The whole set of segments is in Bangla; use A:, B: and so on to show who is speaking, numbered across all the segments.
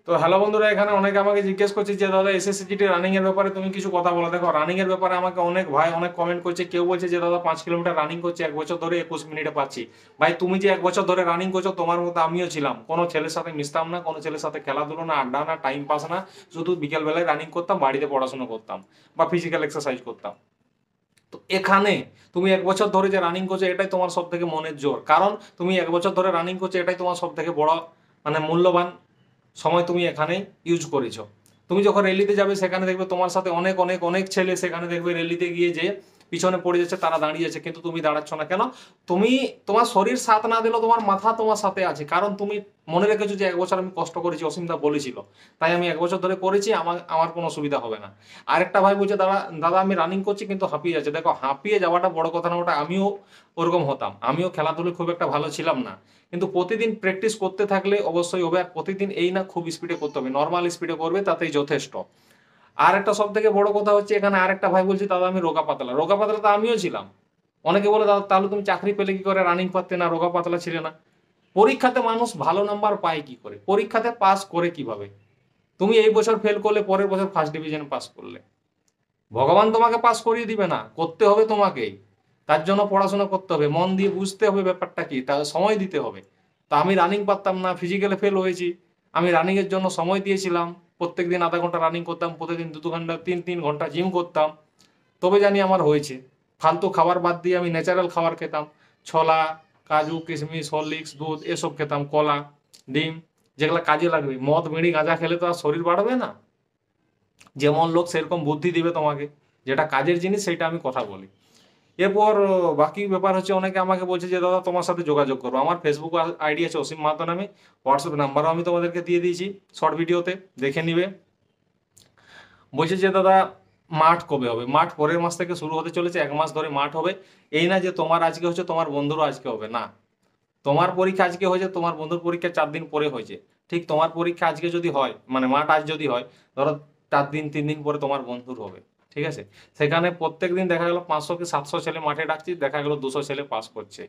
A: তো হ্যালো বন্ধুরা, এখানে অনেকে আমাকে জিজ্ঞেস করছে যে দাদা এসএসসিজিটি রানিং এর ব্যাপারে তুমি কিছু কথা বলো। দেখো, রানিং এর ব্যাপারে আমাকে অনেক ভাই অনেক কমেন্ট করছে। কেউ বলছে যে দাদা 5 কিলোমিটার রানিং করছে 1 বছর ধরে 21 মিনিটে পাচ্ছি। ভাই, তুমি যে 1 বছর ধরে রানিং করছো, তোমার মতো আমিও ছিলাম। কোনো ছেলের সাথে মিশতাম না, কোনো ছেলের সাথে খেলাধুলো না, আড্ডা না, টাইম পাস না। শুধু বিকেল বেলায় রানিং করতাম, বাড়িতে পড়াশোনা করতাম বা ফিজিক্যাল এক্সারসাইজ করতাম। তো এখানে তুমি 1 বছর ধরে যে রানিং করছো, এটাই তোমার সব থেকে মনের জোর। কারণ তুমি 1 বছর ধরে রানিং করছো, এটাই তোমার সব থেকে বড় মূল্যবান সময় তুমি এখানে ইউজ করেছো। তুমি যখন র্যালিতে যাবে, সেখানে দেখবে তোমার সাথে অনেক অনেক অনেক ছেলে সেখানে দেখবে র্যালিতে গিয়ে যে পিছনে পড়ে যাচ্ছে, তারা দাঁড়িয়ে আছে, কিন্তু তুমি দাঁড়াচ্ছ না কেন? তুমি, তোমার শরীর সাথ না দিলেও তোমার মাথা তোমার সাথে আছে। কারণ তুমি মনে রেখেছো যে 1 বছর আমি কষ্ট করেছি, অসীমদা বলেছিল, তাই আমি 1 বছর ধরে করেছি, আমার আমার কোনো অসুবিধা হবে না। আরেকটা ভাই বলছে দাদা দাদা আমি রানিং করছি কিন্তু হাঁপিয়ে যাচ্ছে। দেখো, হাঁপিয়ে যাওয়াটা বড় কথা না, ওটা আমিও ওরকম হতাম। আমিও খেলাধুলো খুব একটা ভালো ছিলাম না, কিন্তু প্রতিদিন প্র্যাকটিস করতে থাকলে অবশ্যই হবে। আর প্রতিদিন এই না খুব স্পিডে করতে হবে, নর্মাল স্পিডে করবে, তাতেই যথেষ্ট। আর একটা সব থেকে বড় কথা হচ্ছে, এখানে আরেকটা ভাই বলছে দাদা আমি রোগা পাতলা। রোগা পাতলা তো আমিও ছিলাম। অনেকে বলে দাদা তাহলে তুমি চাকরি পেলে কি করে, রানিং পারতে না, রোগা পাতলা ছিলে না? পরীক্ষাতে মানুষ ভালো নাম্বার পায় কি করে, পরীক্ষাতে পাস করে কিভাবে? তুমি এই বছর ফেল করলে, পরের বছর ফার্স্ট ডিভিশন পাস করলে, ভগবান তোমাকে পাস করিয়ে দিবে না, করতে হবে তোমাকেই। তার জন্য পড়াশোনা করতে হবে, মন দিয়ে বুঝতে হবে ব্যাপারটা কি, তার সময় দিতে হবে। তা আমি রানিং পারতাম না, ফিজিক্যালে ফেল হয়েছি। আমি রানিং এর জন্য সময় দিয়েছিলাম, প্রত্যেকদিন আধা ঘন্টা রানিং করতাম, প্রতিদিন 2-2 ঘন্টা 3-3 ঘন্টা জিম করতাম, তবে জানি আমার হয়েছে। ফালতু খাবার বাদ দিয়ে আমি ন্যাচারাল খাবার খেতাম। ছোলা, কাজু, কিশমিশ, হরলিক্স, দুধ এসব খেতাম, কলা, ডিম, যেগুলো কাজে লাগবে। মদ, বিড়ি, গাঁজা খেলে তো আর শরীর বাড়বে না। যেমন লোক সেরকম বুদ্ধি দিবে তোমাকে, যেটা কাজের জিনিস সেটা আমি কথা বলি। এরপর বাকি ব্যাপার হচ্ছে, অনেকে আমাকে বলছে যে দাদা তোমার সাথে যোগাযোগ করবো। আমার ফেসবুক আইডি আছে অসীম মাহাতো নামে, হোয়াটসঅ্যাপ নাম্বারও আমি তোমাদেরকে দিয়ে দিয়েছি শর্ট ভিডিওতে, দেখে নিবে। বলছে যে দাদা মাঠ কবে হবে? মাঠ পরের মাস থেকে শুরু হতে চলেছে, 1 মাস ধরে মাঠ হবে। এই না যে তোমার আজকে হচ্ছে তোমার বন্ধুরও আজকে হবে, না। তোমার পরীক্ষা আজকে হয়েছে, তোমার বন্ধুর পরীক্ষা 4 দিন পরে হয়েছে। ঠিক তোমার পরীক্ষা আজকে যদি হয়, মাঠ আজ যদি হয়, ধরো 4 দিন 3 দিন পরে তোমার বন্ধুর হবে। ঠিক আছে? সেখানে প্রত্যেক দিন দেখা গেল 500 কি 700 ছেলে মাঠে ডাকছি, দেখা গেল 200 ছেলে পাস করছে।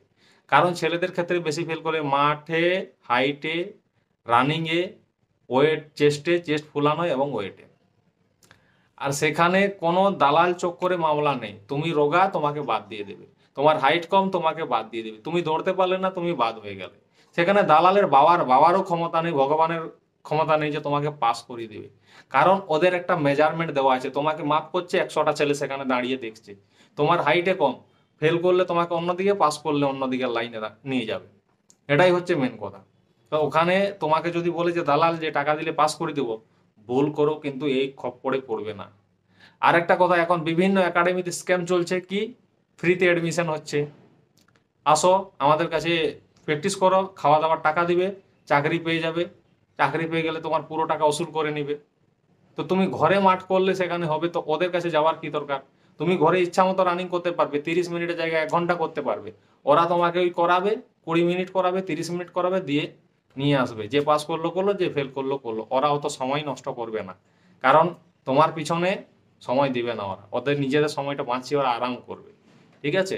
A: কারণ ছেলেদের ক্ষেত্রে বেশি ফেল করে মাঠে, হাইটে, রানিং এ, ওয়েট, চেস্ট ফুলানো এবং ওয়েটে। আর সেখানে কোনো দালাল চক্করে মামলা নেই। তুমি রোগা, তোমাকে বাদ দিয়ে দেবে। তোমার হাইট কম, তোমাকে বাদ দিয়ে দেবে। তুমি দৌড়তে পারলে না, তুমি বাদ হয়ে গেলে। সেখানে দালালের বাবারও ক্ষমতা নেই, ভগবানের ক্ষমতা নেই যে তোমাকে পাস করিয়ে দেবে। কারণ ওদের একটা মেজারমেন্ট দেওয়া আছে, তোমাকে মাপ করছে, 100টা ছেলে সেখানে দাঁড়িয়ে দেখছে। তোমার হাইটে কম, ফেল করলে তোমাকে অন্যদিকে, পাস করলে অন্যদিকে লাইনে নিয়ে যাবে। এটাই হচ্ছে মেন কথা। তো ওখানে তোমাকে যদি বলে যে দালাল যে টাকা দিলে পাস করে দেবো, ভুল করো, কিন্তু এই খপ্পরে পড়বে না। আরেকটা কথা, এখন বিভিন্ন একাডেমিতে স্ক্যাম চলছে, কি ফ্রিতে অ্যাডমিশন হচ্ছে। আসো আমাদের কাছে, প্র্যাকটিস করো, খাওয়া দাওয়ার টাকা দিবে, চাকরি পেয়ে যাবে। চাকরি পেয়ে গেলে তোমার পুরো টাকা উসুল করে নিবে। তো তুমি ঘরে মাঠ করলে সেখানে হবে, তো ওদের কাছে যাওয়ার কি দরকার? তুমি ঘরে ইচ্ছা মতো রানিং করতে পারবে, 30 মিনিটের জায়গায় 1 ঘন্টা করতে পারবে। ওরা তোমাকে ওই করাবে, 20 মিনিট করাবে, 30 মিনিট করাবে, দিয়ে নিয়ে আসবে। যে পাস করলো করলো, যে ফেল করলো করলো। ওরা অত সময় নষ্ট করবে না, কারণ তোমার পিছনে সময় দিবে না ওরা। ওদের নিজেদের সময়টা বাঁচিয়ে ওরা আরাম করবে। ঠিক আছে?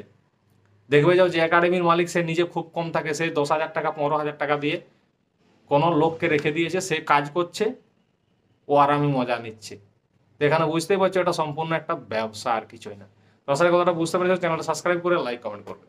A: দেখবে যাও, যে একাডেমির মালিক সে নিজে খুব কম থাকে, সে 10,000 টাকা 15,000 টাকা দিয়ে কোনো লোককে রেখে দিয়েছে, সে কাজ করছে, ও আরামে মজা নিচ্ছে। তো এখানে বুঝতেই পারছো, এটা সম্পূর্ণ একটা ব্যবসা, আর কিছুই না। তো আশা করি কথাটা বুঝতে পেরেছো। চ্যানেলটা সাবস্ক্রাইব করে লাইক কমেন্ট করবে।